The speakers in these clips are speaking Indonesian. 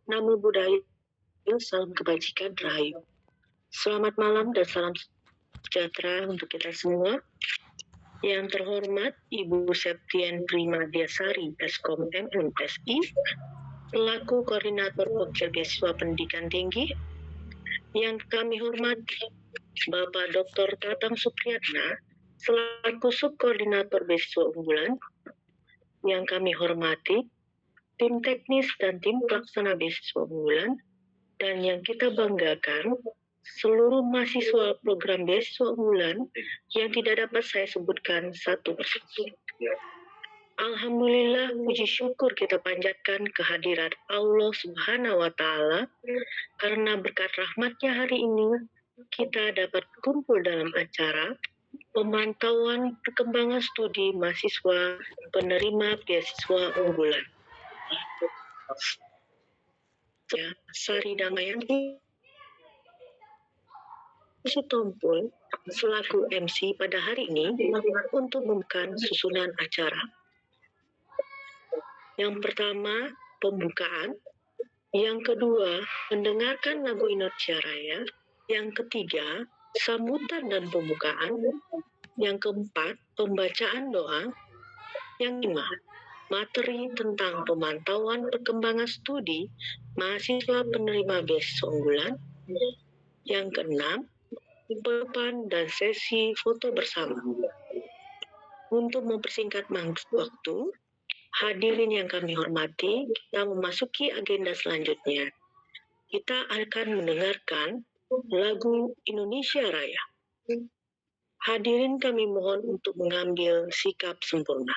Namo Buddhaya, salam kebajikan, Rahayu. Selamat malam dan salam sejahtera untuk kita semua. Yang terhormat Ibu Septian Primadiasari, Eskom MMSI, selaku Koordinator Pokja Beasiswa Pendidikan Tinggi. Yang kami hormati Bapak Dr. Tatang Supriyatna, selaku Subkoordinator Beasiswa Unggulan. Yang kami hormati tim teknis dan tim pelaksana beasiswa unggulan. Dan yang kita banggakan, seluruh mahasiswa program beasiswa unggulan yang tidak dapat saya sebutkan satu persatu. Alhamdulillah, puji syukur kita panjatkan kehadirat Allah Subhanahu wa Ta'ala, karena berkat rahmatnya hari ini kita dapat kumpul dalam acara pemantauan perkembangan studi mahasiswa penerima beasiswa unggulan. Sari Damayanti Sitompul selaku MC pada hari ini untuk membuka susunan acara. Yang pertama, pembukaan. Yang kedua, mendengarkan lagu Indonesia Raya. Yang ketiga, sambutan dan pembukaan. Yang keempat, pembacaan doa. Yang lima, materi tentang pemantauan perkembangan studi mahasiswa penerima beasiswa unggulan. Yang keenam, penutupan dan sesi foto bersama. Untuk mempersingkat waktu, hadirin yang kami hormati, kita memasuki agenda selanjutnya. Kita akan mendengarkan lagu Indonesia Raya. Hadirin kami mohon untuk mengambil sikap sempurna.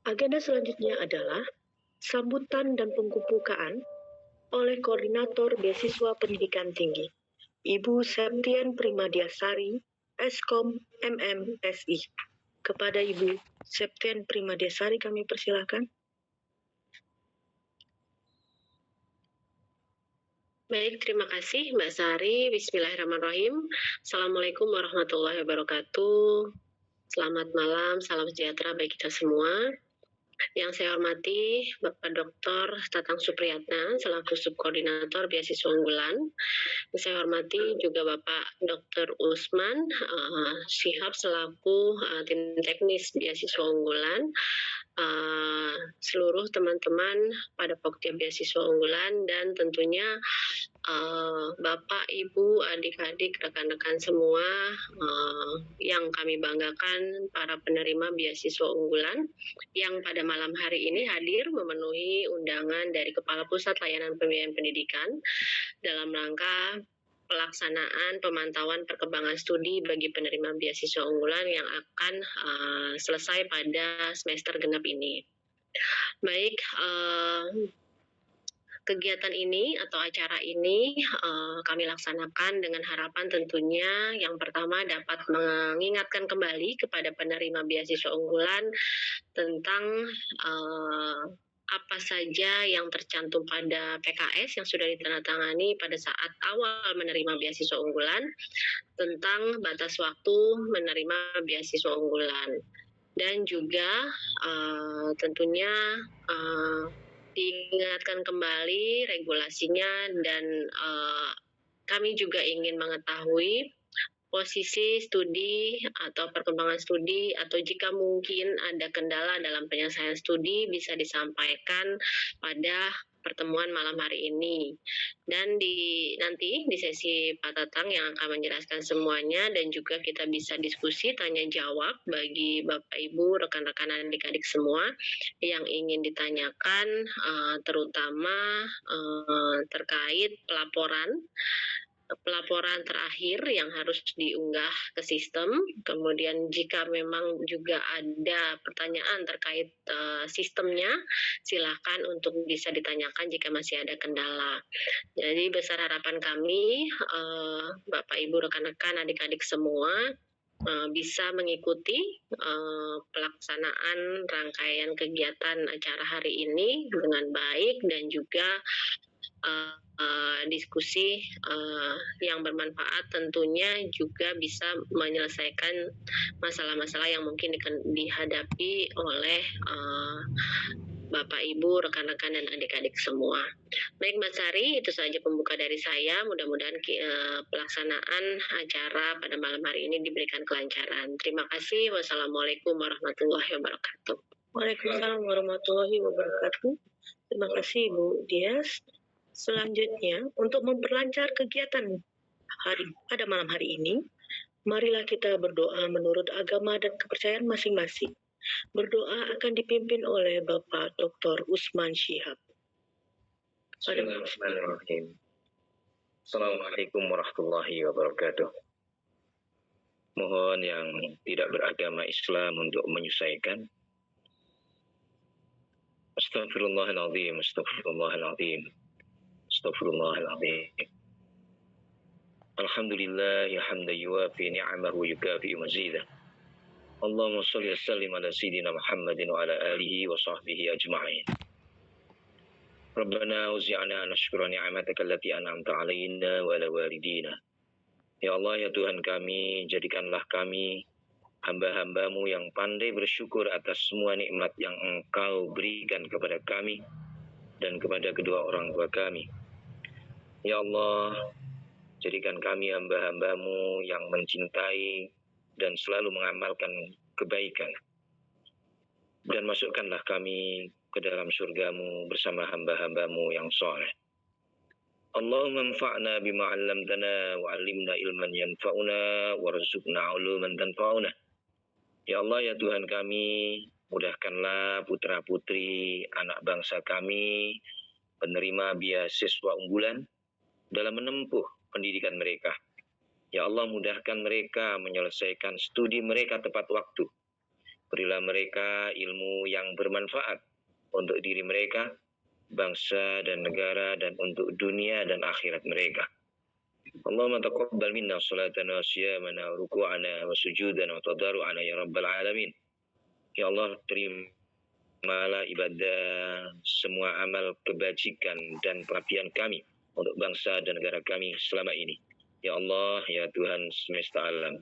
Agenda selanjutnya adalah sambutan dan pembukaan oleh Koordinator Beasiswa Pendidikan Tinggi, Ibu Septian Primadiasari, Eskom MMSI. Kepada Ibu Septian Primadiasari kami persilakan. Baik, terima kasih Mbak Sari. Bismillahirrahmanirrahim. Assalamualaikum warahmatullahi wabarakatuh. Selamat malam, salam sejahtera bagi kita semua. Yang saya hormati Bapak Dr. Tatang Supriyatna selaku Subkoordinator Beasiswa Unggulan. Yang saya hormati juga Bapak Dr. Usman Syihab selaku tim teknis Beasiswa Unggulan. Seluruh teman-teman pada Pokja Beasiswa Unggulan dan tentunya Bapak, Ibu, adik-adik, rekan-rekan semua yang kami banggakan para penerima beasiswa unggulan yang pada malam hari ini hadir memenuhi undangan dari Kepala Pusat Layanan Pembiayaan Pendidikan dalam rangka pelaksanaan pemantauan perkembangan studi bagi penerima beasiswa unggulan yang akan selesai pada semester genap ini. Baik, kegiatan ini atau acara ini kami laksanakan dengan harapan tentunya yang pertama dapat mengingatkan kembali kepada penerima beasiswa unggulan tentang apa saja yang tercantum pada PKS yang sudah ditandatangani pada saat awal menerima beasiswa unggulan tentang batas waktu menerima beasiswa unggulan dan juga tentunya diingatkan kembali regulasinya dan kami juga ingin mengetahui posisi studi atau perkembangan studi atau jika mungkin ada kendala dalam penyelesaian studi bisa disampaikan pada pertemuan malam hari ini. Dan nanti di sesi Pak Tatang yang akan menjelaskan semuanya dan juga kita bisa diskusi tanya jawab bagi Bapak Ibu, rekan-rekan adik-adik semua yang ingin ditanyakan terutama terkait pelaporan terakhir yang harus diunggah ke sistem. Kemudian jika memang juga ada pertanyaan terkait sistemnya, silakan untuk bisa ditanyakan jika masih ada kendala. Jadi besar harapan kami, Bapak Ibu, rekan-rekan, adik-adik semua bisa mengikuti pelaksanaan rangkaian kegiatan acara hari ini dengan baik dan juga diskusi yang bermanfaat tentunya juga bisa menyelesaikan masalah-masalah yang mungkin dihadapi oleh Bapak, Ibu, rekan-rekan, dan adik-adik semua. Baik Mbak Sari, itu saja pembuka dari saya. Mudah-mudahan pelaksanaan acara pada malam hari ini diberikan kelancaran. Terima kasih. Wassalamualaikum warahmatullahi wabarakatuh. Waalaikumsalam warahmatullahi wabarakatuh. Terima kasih Bu Dias. Selanjutnya, untuk memperlancar kegiatan pada malam hari ini, marilah kita berdoa menurut agama dan kepercayaan masing-masing. Berdoa akan dipimpin oleh Bapak Dr. Usman Syihab. Bismillahirrahmanirrahim. Assalamualaikum warahmatullahi wabarakatuh. Mohon yang tidak beragama Islam untuk menyelesaikan. Astaghfirullahaladzim, astaghfirullahaladzim, astaghfirullahaladzim. Alhamdulillah, ya hamdan yuwafi ni'amahu wa yukafi mazidah. Allahumma sholli wa sallim ala sayyidina Muhammadin wa ala alihi wa sahbihi ajma'in. Rabbana uzi'ana nashkura ni'amataka allati an'amta alaina wa ala walidina. Ya Allah, ya Tuhan kami, jadikanlah kami hamba-hambamu yang pandai bersyukur atas semua nikmat yang Engkau berikan kepada kami dan kepada kedua orang tua kami. Ya Allah, jadikan kami hamba-hambamu yang mencintai dan selalu mengamalkan kebaikan. Dan masukkanlah kami ke dalam surgamu bersama hamba-hambamu yang soleh. Allahumma anfa'na bima 'allamtana wa 'allimna ilman yanfa'una warzuqna 'uluman tanfa'una. Ya Allah, ya Tuhan kami, mudahkanlah putra-putri anak bangsa kami penerima beasiswa unggulan dalam menempuh pendidikan mereka. Ya Allah, mudahkan mereka menyelesaikan studi mereka tepat waktu. Berilah mereka ilmu yang bermanfaat untuk diri mereka, bangsa dan negara, dan untuk dunia dan akhirat mereka. Allahumma taqabbal minna salatana wa siyamana wa ruku'ana wa sujudana wa tadarru'ana ya rabbal alamin. Ya Allah, terimalah ibadah semua amal kebajikan dan pengabdian kami untuk bangsa dan negara kami selama ini. Ya Allah, ya Tuhan semesta alam.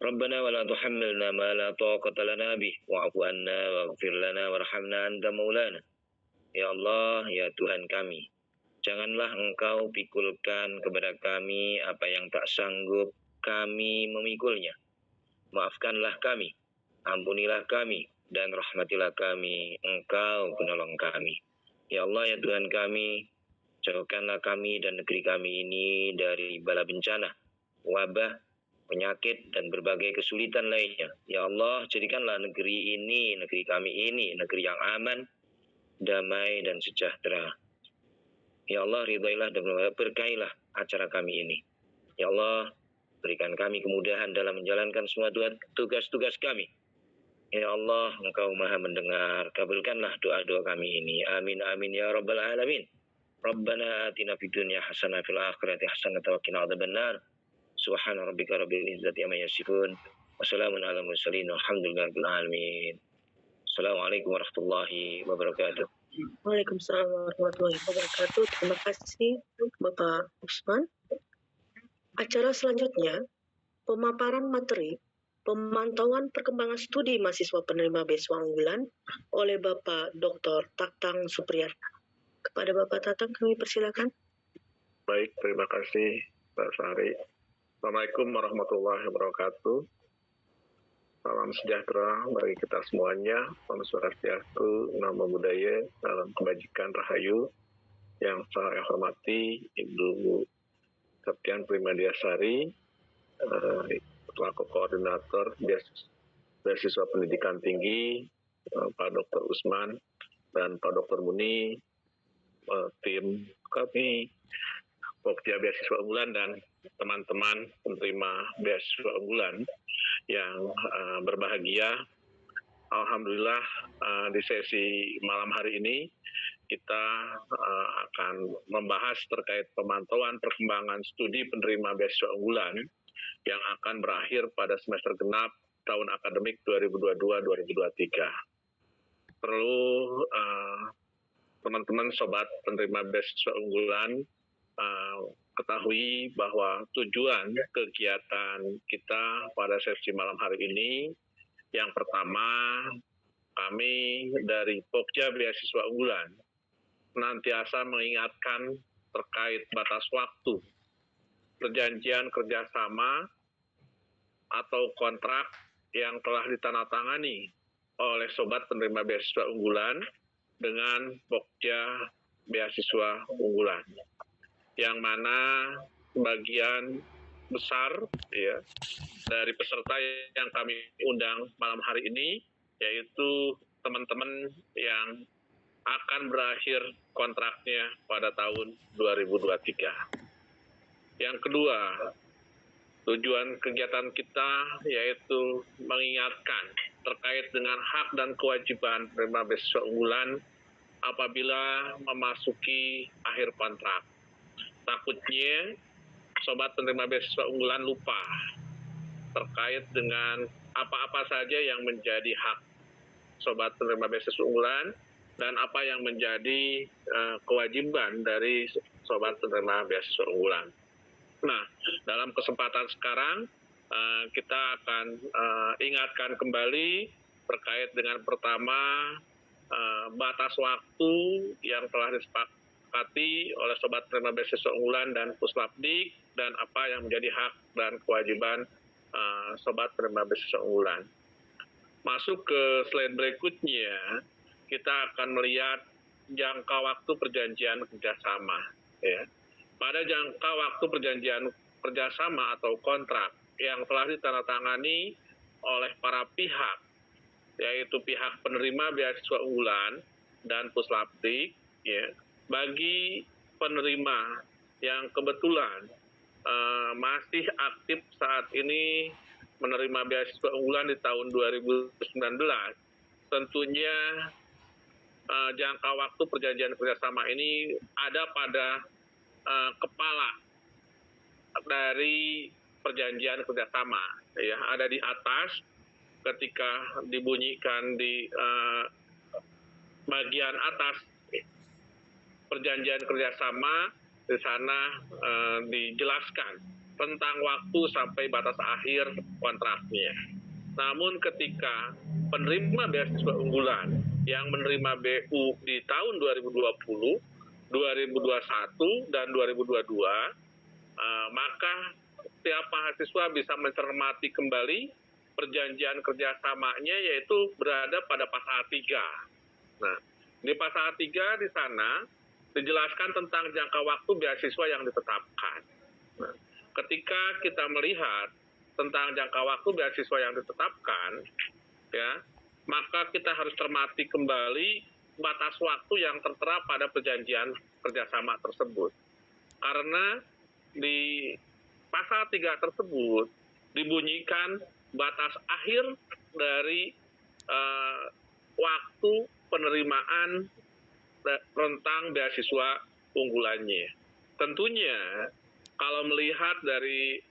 ربنا ولا تحملنا ما لا طاقة لنا به واعف عنا واغfir lana warhamna anta maulana. Ya Allah, ya Tuhan kami, janganlah Engkau pikulkan kepada kami apa yang tak sanggup kami memikulnya. Maafkanlah kami, ampunilah kami, dan rahmatilah kami, Engkau penolong kami. Ya Allah, ya Tuhan kami, jauhkanlah kami dan negeri kami ini dari bala bencana, wabah, penyakit, dan berbagai kesulitan lainnya. Ya Allah, jadikanlah negeri ini, negeri kami ini, negeri yang aman, damai, dan sejahtera. Ya Allah, ridailah dan berkailah acara kami ini. Ya Allah, berikan kami kemudahan dalam menjalankan semua tugas-tugas kami. Ya Allah, Engkau maha mendengar, kabulkanlah doa-doa kami ini. Amin, amin, ya Rabbal Alamin. Rabbana atina fid dunya hasanah fil akhirati hasanah wa qina adzabannar. Subhana rabbika rabbil izzati amma yasifun. Wassalamun ala mursalin walhamdulillahi rabbil alamin. Assalamualaikum warahmatullahi wabarakatuh. Waalaikumsalam warahmatullahi wabarakatuh. Terima kasih Bapak Usman. Acara selanjutnya, pemaparan materi pemantauan perkembangan studi mahasiswa penerima beasiswa unggulan oleh Bapak Dr. Tatang Supriyatna. Kepada Bapak Tatang kami persilakan. Baik, terima kasih Mbak Sari. Assalamualaikum warahmatullahi wabarakatuh. Salam sejahtera bagi kita semuanya. Salam Swastiastu, Namo Buddhaya, salam kebajikan rahayu. Yang saya hormati Ibu Septian Primadiasari, selaku koordinator beasiswa pendidikan tinggi, Pak Dr. Usman dan Pak Dr. Muni, tim kami Pokja Beasiswa Unggulan dan teman-teman penerima beasiswa unggulan yang berbahagia. Alhamdulillah di sesi malam hari ini kita akan membahas terkait pemantauan perkembangan studi penerima beasiswa unggulan yang akan berakhir pada semester genap tahun akademik 2022-2023. Perlu teman-teman sobat penerima beasiswa unggulan ketahui bahwa tujuan kegiatan kita pada sesi malam hari ini, yang pertama, kami dari Pokja Beasiswa Unggulan senantiasa mengingatkan terkait batas waktu perjanjian kerjasama atau kontrak yang telah ditandatangani oleh sobat penerima beasiswa unggulan dengan Pokja Beasiswa Unggulan, yang mana sebagian besar ya dari peserta yang kami undang malam hari ini yaitu teman-teman yang akan berakhir kontraknya pada tahun 2023. Yang kedua, tujuan kegiatan kita yaitu mengingatkan terkait dengan hak dan kewajiban penerima beasiswa unggulan apabila memasuki akhir kontrak. Takutnya sobat penerima beasiswa unggulan lupa terkait dengan apa-apa saja yang menjadi hak sobat penerima beasiswa unggulan dan apa yang menjadi kewajiban dari sobat penerima beasiswa unggulan. Nah, dalam kesempatan sekarang kita akan ingatkan kembali terkait dengan pertama batas waktu yang telah disepakati oleh sobat penerima beasiswa unggulan dan Puslapdik dan apa yang menjadi hak dan kewajiban sobat penerima beasiswa unggulan. Masuk ke slide berikutnya, kita akan melihat jangka waktu perjanjian kerjasama. Ya. Pada jangka waktu perjanjian kerjasama atau kontrak yang telah ditandatangani oleh para pihak, yaitu pihak penerima beasiswa unggulan dan Puslapdik, ya, bagi penerima yang kebetulan masih aktif saat ini menerima beasiswa unggulan di tahun 2019, tentunya jangka waktu perjanjian kerjasama ini ada pada kepala dari perjanjian kerjasama, ya, ada di atas ketika dibunyikan di bagian atas perjanjian kerjasama, di sana dijelaskan rentang waktu sampai batas akhir kontraknya. Namun ketika penerima beasiswa unggulan yang menerima BU di tahun 2020, 2021, dan 2022, maka setiap mahasiswa bisa mencermati kembali perjanjian kerjasamanya, yaitu berada pada pasal 3. Nah, di pasal 3 di sana dijelaskan tentang jangka waktu beasiswa yang ditetapkan. Nah, ketika kita melihat tentang jangka waktu beasiswa yang ditetapkan, ya, maka kita harus cermati kembali batas waktu yang tertera pada perjanjian kerjasama tersebut. Karena di pasal 3 tersebut dibunyikan batas akhir dari waktu penerimaan rentang beasiswa unggulannya. Tentunya kalau melihat dari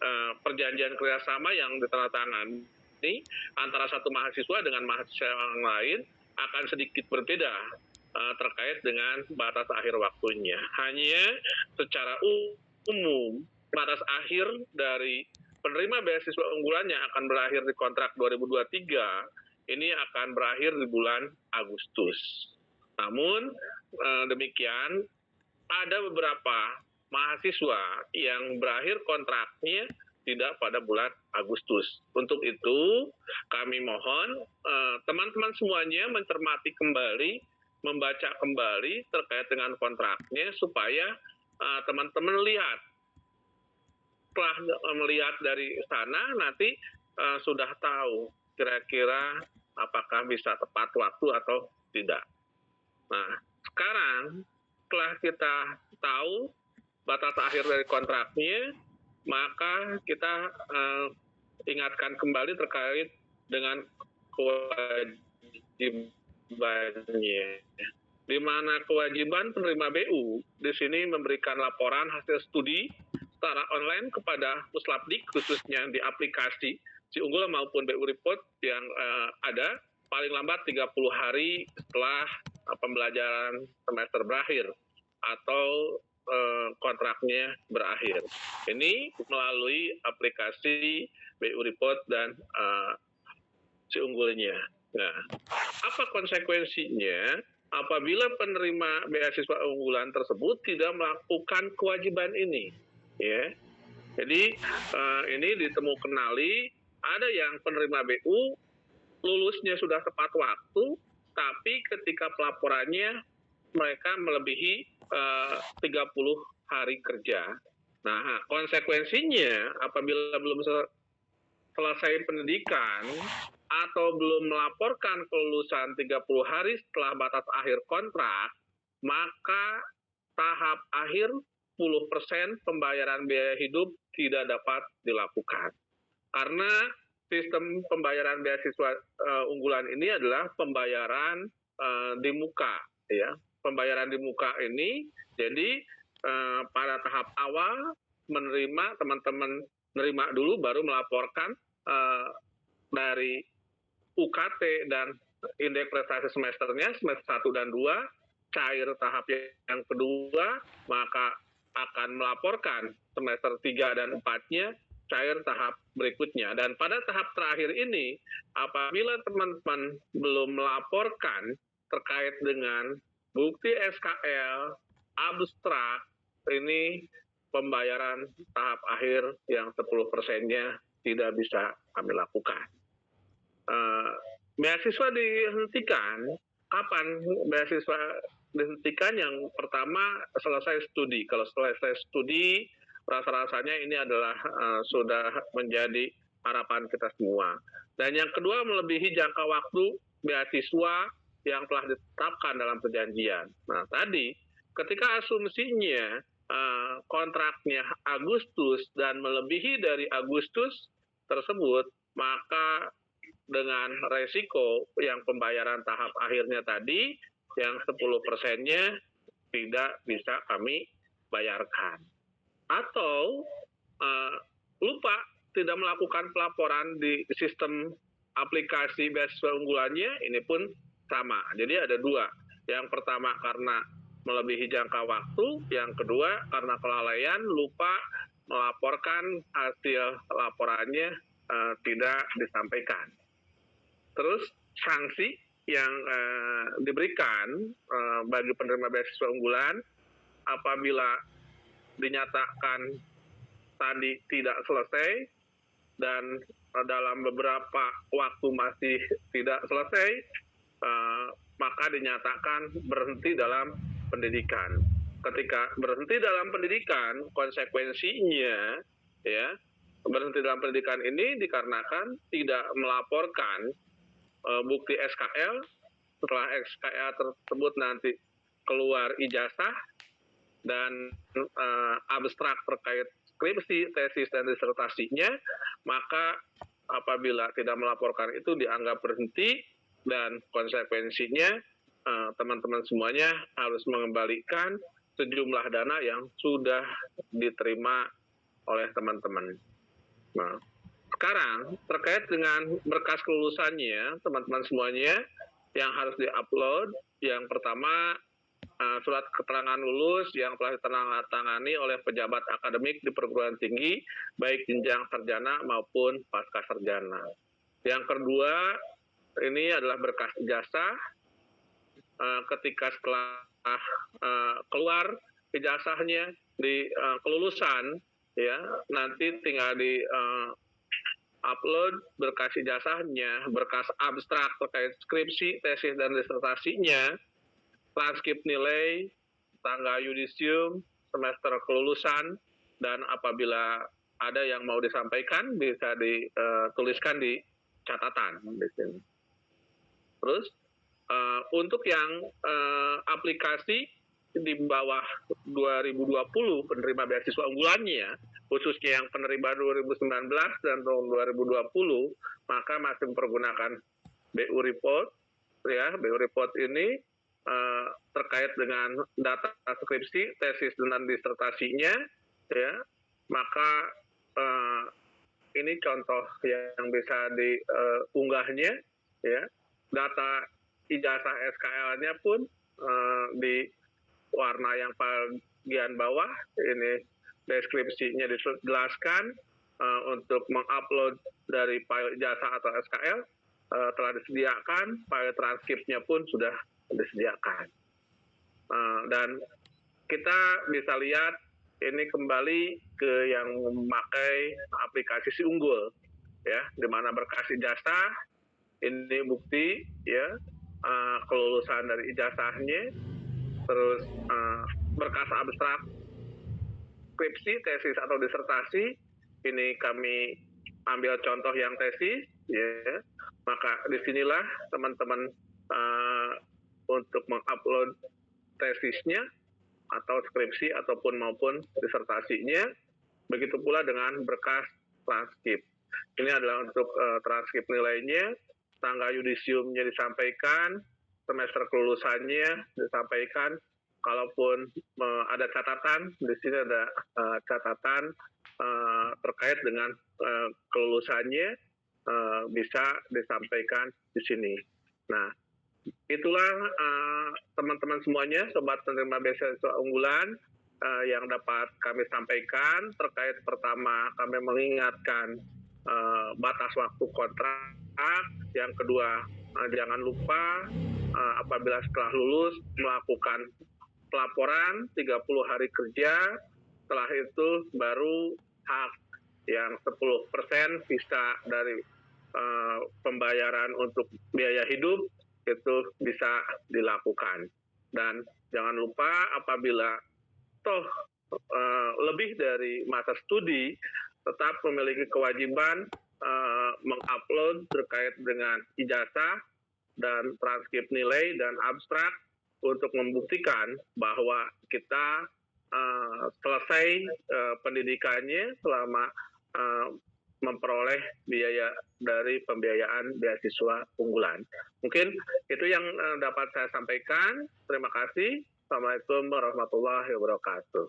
perjanjian kerjasama yang ditandatangani antara satu mahasiswa dengan mahasiswa yang lain akan sedikit berbeda terkait dengan batas akhir waktunya. Hanya secara umum batas akhir dari penerima beasiswa unggulannya akan berakhir di kontrak 2023, ini akan berakhir di bulan Agustus. Namun demikian, ada beberapa mahasiswa yang berakhir kontraknya tidak pada bulan Agustus. Untuk itu, kami mohon teman-teman semuanya mencermati kembali, membaca kembali terkait dengan kontraknya, supaya teman-teman lihat. Setelah melihat dari sana, nanti sudah tahu kira-kira apakah bisa tepat waktu atau tidak. Nah, sekarang setelah kita tahu batas akhir dari kontraknya, maka kita ingatkan kembali terkait dengan kewajibannya. Di mana kewajiban penerima BU di sini memberikan laporan hasil studi secara online kepada Puslapdik, khususnya di aplikasi Si Unggul maupun BU Report yang ada paling lambat 30 hari setelah pembelajaran semester berakhir atau kontraknya berakhir. Ini melalui aplikasi BU Report dan Si Unggulnya. Nah, apa konsekuensinya apabila penerima beasiswa unggulan tersebut tidak melakukan kewajiban ini? Ya, jadi ini ditemu kenali, ada yang penerima BU lulusnya sudah tepat waktu, tapi ketika pelaporannya mereka melebihi 30 hari kerja. Nah, konsekuensinya apabila belum selesai pendidikan atau belum melaporkan kelulusan 30 hari setelah batas akhir kontrak, maka tahap akhir 10% pembayaran biaya hidup tidak dapat dilakukan. Karena sistem pembayaran beasiswa unggulan ini adalah pembayaran di muka, ya. Pembayaran di muka ini, jadi pada tahap awal menerima, teman-teman menerima dulu, baru melaporkan dari UKT dan indeks prestasi semesternya, semester 1 dan 2, cair tahap yang kedua, maka akan melaporkan semester 3 dan 4-nya, cair tahap berikutnya. Dan pada tahap terakhir ini, apabila teman-teman belum melaporkan terkait dengan bukti SKL, abstrak, ini pembayaran tahap akhir yang 10%-nya tidak bisa kami lakukan. Beasiswa dihentikan, kapan beasiswa dihentikan? Yang pertama, selesai studi. Kalau selesai studi, rasa-rasanya ini adalah sudah menjadi harapan kita semua. Dan yang kedua, melebihi jangka waktu beasiswa yang telah ditetapkan dalam perjanjian. Nah, tadi ketika asumsinya kontraknya Agustus dan melebihi dari Agustus tersebut, maka dengan resiko yang pembayaran tahap akhirnya tadi, yang 10%-nya tidak bisa kami bayarkan. Atau lupa tidak melakukan pelaporan di sistem aplikasi beasiswa unggulannya, ini pun sama. Jadi ada dua. Yang pertama karena melebihi jangka waktu, yang kedua karena kelalaian, lupa melaporkan hasil laporannya tidak disampaikan. Terus sanksi yang diberikan bagi penerima beasiswa unggulan apabila dinyatakan tadi tidak selesai dan dalam beberapa waktu masih tidak selesai, maka dinyatakan berhenti dalam pendidikan. Ketika berhenti dalam pendidikan, konsekuensinya ya, berhenti dalam pendidikan ini dikarenakan tidak melaporkan bukti SKL. Setelah SKL tersebut nanti keluar ijazah dan abstrak terkait skripsi, tesis, dan disertasinya, maka apabila tidak melaporkan itu dianggap berhenti dan konsekuensinya teman-teman semuanya harus mengembalikan sejumlah dana yang sudah diterima oleh teman-teman. Nah, sekarang terkait dengan berkas kelulusannya, teman-teman semuanya yang harus diupload, yang pertama surat keterangan lulus yang telah ditandatangani oleh pejabat akademik di perguruan tinggi, baik jenjang sarjana maupun pasca sarjana. Yang kedua, ini adalah berkas ijazah. Ketika setelah keluar ijazahnya di kelulusan, ya nanti tinggal di upload berkas ijazahnya, berkas abstrak terkait skripsi, tesis, dan disertasinya, transkrip nilai, tanggal yudisium, semester kelulusan, dan apabila ada yang mau disampaikan bisa dituliskan di catatan di sini. Terus untuk yang aplikasi di bawah 2020 penerima beasiswa unggulannya, khususnya yang penerima 2019 dan tahun 2020, maka masih mempergunakan BU Report. Ya, BU Report ini terkait dengan data skripsi, tesis, dan disertasinya, ya, maka ini contoh yang bisa diunggahnya, ya, data ijazah SKL-nya pun di warna yang bagian bawah, ini deskripsinya dijelaskan untuk mengupload dari file ijazah atau SKL telah disediakan, file transkripnya pun sudah disediakan. Dan kita bisa lihat ini kembali ke yang memakai aplikasi Si Unggul, ya, di mana berkas ijazah ini bukti, ya, kelulusan dari ijazahnya, terus berkas abstrak skripsi, tesis, atau disertasi, ini kami ambil contoh yang tesis, ya, maka disinilah teman-teman untuk mengupload tesisnya atau skripsi ataupun maupun disertasinya, begitu pula dengan berkas transkrip. Ini adalah untuk transkrip nilainya, tanggal yudisiumnya disampaikan, semester kelulusannya disampaikan, kalaupun ada catatan, di sini ada catatan terkait dengan kelulusannya bisa disampaikan di sini. Nah, itulah teman-teman semuanya, sobat penerima beasiswa unggulan yang dapat kami sampaikan. Terkait pertama, kami mengingatkan batas waktu kontrak. Yang kedua, jangan lupa apabila setelah lulus melakukan pelaporan 30 hari kerja, setelah itu baru hak yang 10% sisa dari pembayaran untuk biaya hidup itu bisa dilakukan. Dan jangan lupa apabila toh lebih dari masa studi, tetap memiliki kewajiban mengupload terkait dengan ijazah dan transkrip nilai dan abstrak untuk membuktikan bahwa kita selesai pendidikannya selama memperoleh biaya dari pembiayaan beasiswa unggulan. Mungkin itu yang dapat saya sampaikan. Terima kasih. Assalamualaikum warahmatullahi wabarakatuh.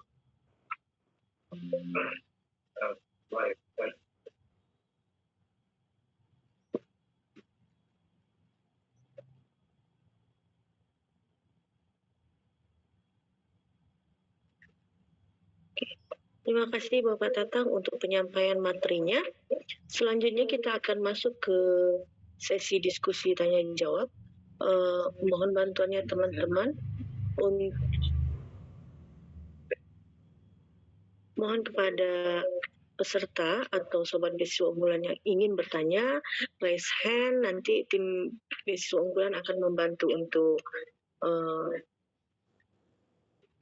Terima kasih Bapak Tatang untuk penyampaian materinya. Selanjutnya kita akan masuk ke sesi diskusi tanya jawab. Mohon bantuannya teman-teman. Mohon kepada peserta atau sobat beasiswa unggulan yang ingin bertanya, raise hand, nanti tim beasiswa unggulan akan membantu untuk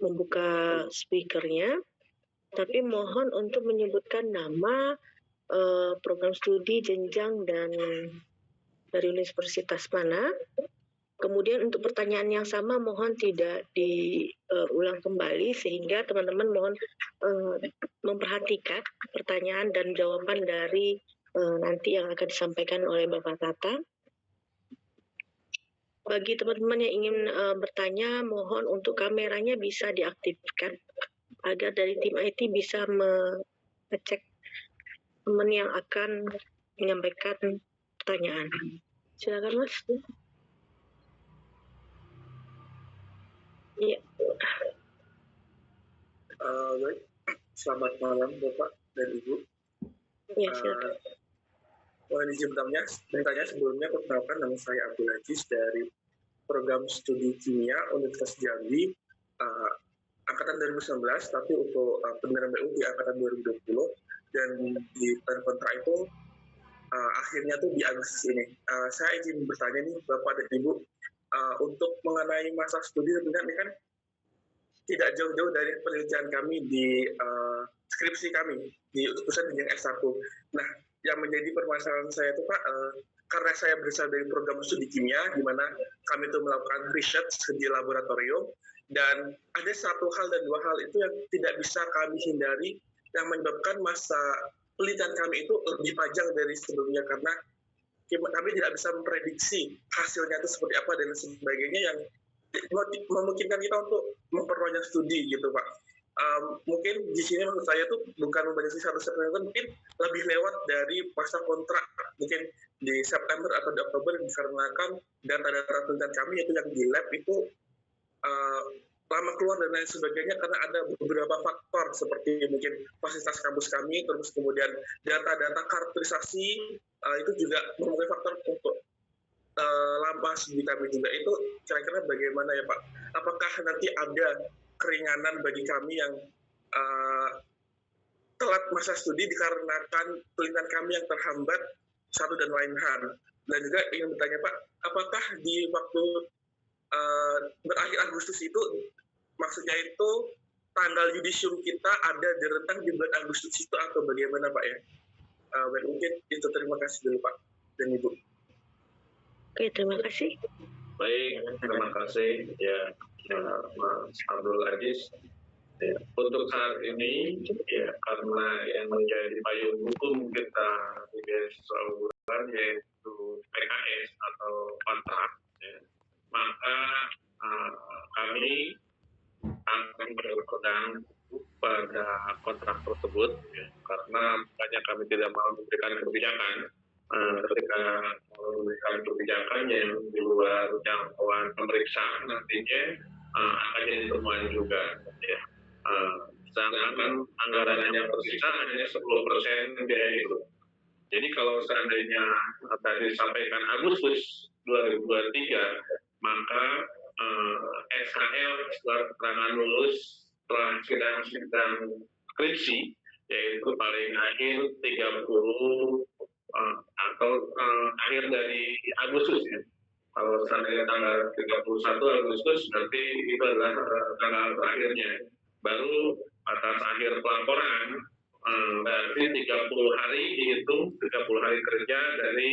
membuka speakernya. Tapi mohon untuk menyebutkan nama, program studi, jenjang, dan dari universitas mana. Kemudian untuk pertanyaan yang sama mohon tidak diulang kembali, sehingga teman-teman mohon memperhatikan pertanyaan dan jawaban dari nanti yang akan disampaikan oleh Bapak Tata. Bagi teman-teman yang ingin bertanya, mohon untuk kameranya bisa diaktifkan agar dari tim IT bisa mengecek teman yang akan menyampaikan pertanyaan. Silakan Mas. Iya. Baik, selamat malam Bapak dan Ibu. Iya, silakan. Mohon izin bertanya sebelumnya, perkenalkan nama saya Abdul Aziz dari program studi kimia Universitas Jambi, angkatan 2019, tapi untuk penerimaan BU di angkatan 2020, dan di kontrak itu akhirnya tuh di Agustus ini. Saya izin bertanya nih Bapak dan Ibu, untuk mengenai masa studi sebenarnya ini kan tidak jauh-jauh dari penelitian kami di skripsi kami di urusan jenjang S1. Nah, yang menjadi permasalahan saya itu Pak, karena saya berasal dari program studi kimia, di mana kami itu melakukan research di laboratorium, dan ada satu hal dan dua hal itu yang tidak bisa kami hindari, yang menyebabkan masa penelitian kami itu lebih panjang dari sebelumnya, karena kami tidak bisa memprediksi hasilnya itu seperti apa dan sebagainya, yang memungkinkan kita untuk memperpanjang studi gitu Pak. Mungkin di sini menurut saya tuh bukan membatasi satu September, mungkin lebih lewat dari masa kontrak, mungkin di September atau di Oktober, dikarenakan data-data penelitian kami itu yang di lab itu lama keluar dan lain sebagainya, karena ada beberapa faktor seperti mungkin fasilitas kampus kami, terus kemudian data-data karakterisasi itu juga merupakan faktor untuk lama studi kami juga. Itu kira-kira bagaimana ya Pak? Apakah nanti ada keringanan bagi kami yang telat masa studi dikarenakan penelitian kami yang terhambat satu dan lain hal? Dan juga ingin bertanya Pak, apakah di waktu berakhir Agustus itu, maksudnya itu tanggal yudisium kita ada di rentang di bulan Agustus itu atau bagaimana Pak ya? Mungkin itu, terima kasih dulu Pak dan Ibu. Oke, terima kasih. Baik, terima kasih ya Mas Abdul Aziz. Ya, untuk saat ini ya, karena yang menjadi payung hukum kita di beasiswa unggulan yaitu PKS atau kontrak, ya, maka kami akan berpegang pada kontrak tersebut, ya, karena banyak kami tidak mau memberikan kebijakan ketika memberikan kebijakan yang di luar jangkauan pemeriksaan nantinya akan jadi temuan juga, ya. Sedangkan anggaran yang tersisa hanya 10% biaya itu. Jadi kalau seandainya tadi disampaikan Agustus 2023, maka SKL setelah keterangan lulus setelah sidang skripsi, yaitu paling akhir 30 atau akhir dari Agustus ya. Kalau seandainya tanggal 31 Agustus berarti itu adalah tanggal terakhirnya. Baru atas akhir pelaporan berarti 30 hari dihitung 30 hari kerja dari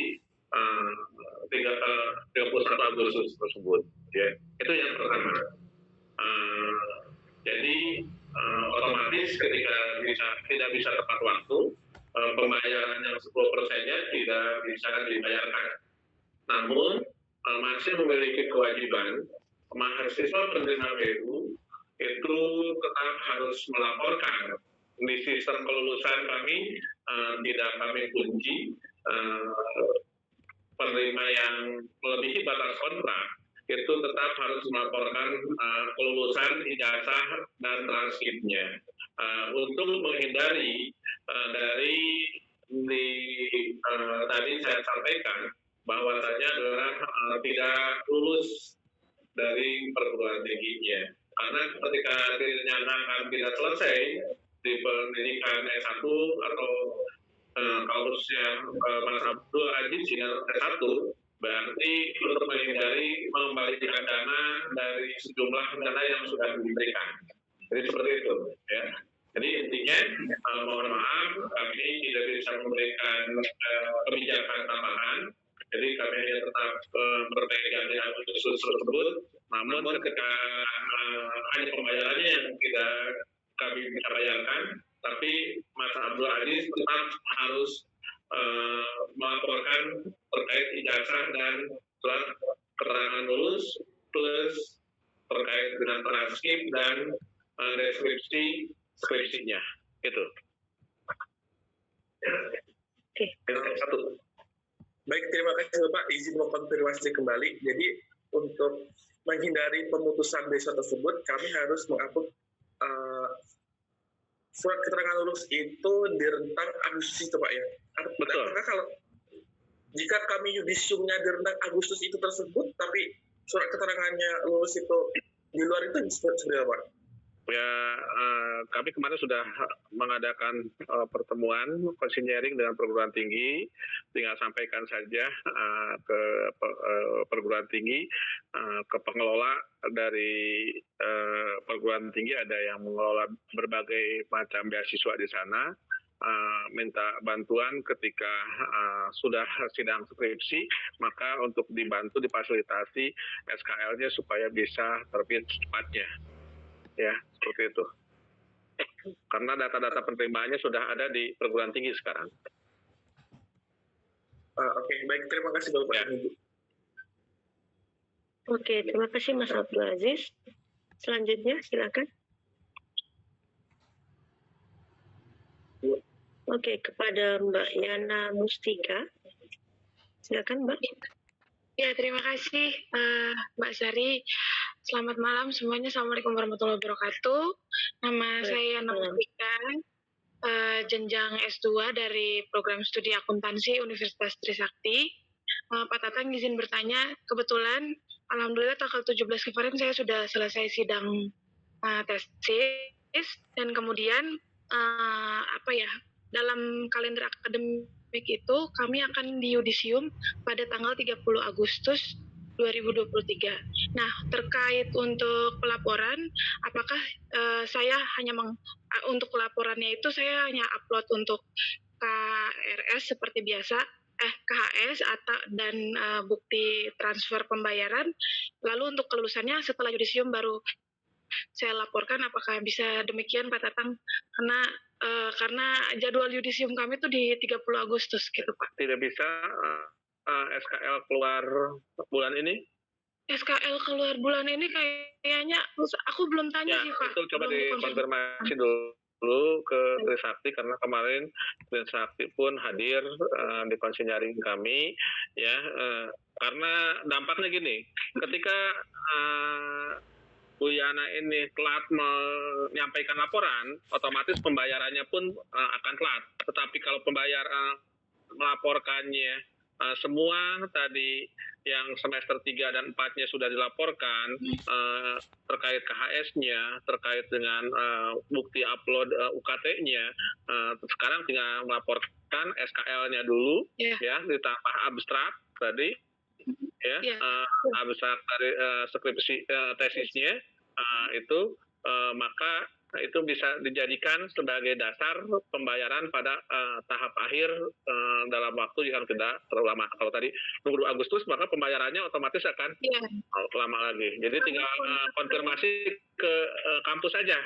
31 Agustus tersebut. Ya, itu yang pertama. Jadi otomatis ketika tidak bisa tepat waktu, pembayaran yang 10%-nya tidak bisa dibayarkan. Namun masih memiliki kewajiban mahasiswa penerima BU itu tetap harus melaporkan di sistem kelulusan kami, tidak kami kunci penerima yang melebihi batas kontrak itu tetap harus melaporkan kelulusan, ijazah, dan transkripnya. untuk menghindari dari tadi saya sampaikan bahwasanya adalah tidak lulus dari perguruan tingginya. Karena ketika dinyatakan tidak selesai di pendidikan S1 atau kasusnya Mas Abdul Aziz S1, berarti untuk menghindari mengembalikan dana dari sejumlah dana yang sudah diberikan. Jadi seperti itu, ya. Jadi intinya mohon maaf kami tidak bisa memberikan kebijakan tambahan. Jadi kami hanya tetap berpegang dengan khusus tersebut. Namun ketika hanya pembayarannya yang tidak kami bisa bayarkan, tapi Mas Abdul Aziz tetap harus melaporkan terkait ijazah dan surat keterangan lulus plus terkait dengan transkrip dan deskripsi skripsinya. Itu. Oke. Satu. Baik, terima kasih Bapak. Izin mengkonfirmasi kembali. Jadi untuk menghindari pemutusan beasiswa tersebut, kami harus mengupload surat keterangan lulus itu di rentang Agustus itu Pak ya? Betul. Apakah kalau jika kami yudisiumnya di rentang Agustus itu tersebut, tapi surat keterangannya lulus itu di luar itu seperti apa Pak? Ya, kami kemarin sudah mengadakan pertemuan konsinyering dengan perguruan tinggi, tinggal sampaikan saja ke perguruan tinggi, ke pengelola dari perguruan tinggi, ada yang mengelola berbagai macam beasiswa di sana, minta bantuan ketika sudah sidang skripsi, maka untuk dibantu difasilitasi SKL-nya supaya bisa terbit secepatnya. Ya, seperti itu. Karena data-data penerimaannya sudah ada di perguruan tinggi sekarang. Oke, baik. Terima kasih Bapak. Ya. Oke, terima kasih Mas Abdul Aziz. Selanjutnya, silakan. Oke, kepada Mbak Yana Mustika. Silakan Mbak. Ya, terima kasih Mbak Sari. Selamat malam semuanya. Assalamualaikum warahmatullahi wabarakatuh. Nama saya Yana Mustika, jenjang S2 dari program studi akuntansi Universitas Trisakti. Pak Tatang izin bertanya, kebetulan alhamdulillah tanggal 17 kemarin saya sudah selesai sidang tesis, dan kemudian dalam kalender akademik itu kami akan di yudisium pada tanggal 30 Agustus 2023. Nah, terkait untuk pelaporan, apakah saya hanya untuk pelaporannya itu saya hanya upload untuk KRS seperti biasa, KHS dan bukti transfer pembayaran, lalu untuk kelulusannya setelah yudisium baru saya laporkan, apakah bisa demikian Pak Tatang? Karena jadwal yudisium kami itu di 30 Agustus gitu Pak. Tidak bisa SKL keluar bulan ini? SKL keluar bulan ini kayaknya aku belum tanya sih Pak. Itu coba dikonfirmasi dulu ke Trisakti, karena kemarin Trisakti pun hadir di konsinyering kami, ya. Karena dampaknya gini, ketika Bu Yana ini telat menyampaikan laporan, otomatis pembayarannya pun akan telat. Tetapi kalau pembayar melaporkannya semua tadi yang semester 3 dan 4-nya sudah dilaporkan, terkait KHS-nya, terkait dengan bukti upload UKT-nya, sekarang tinggal melaporkan SKL-nya dulu, ya, ditambah abstrak tadi, ya, abstrak dari skripsi tesisnya, itu maka itu bisa dijadikan sebagai dasar pembayaran pada tahap akhir dalam waktu yang tidak terlalu lama. Kalau tadi nunggu Agustus, maka pembayarannya otomatis akan lama lagi. Jadi tinggal konfirmasi ke kampus saja,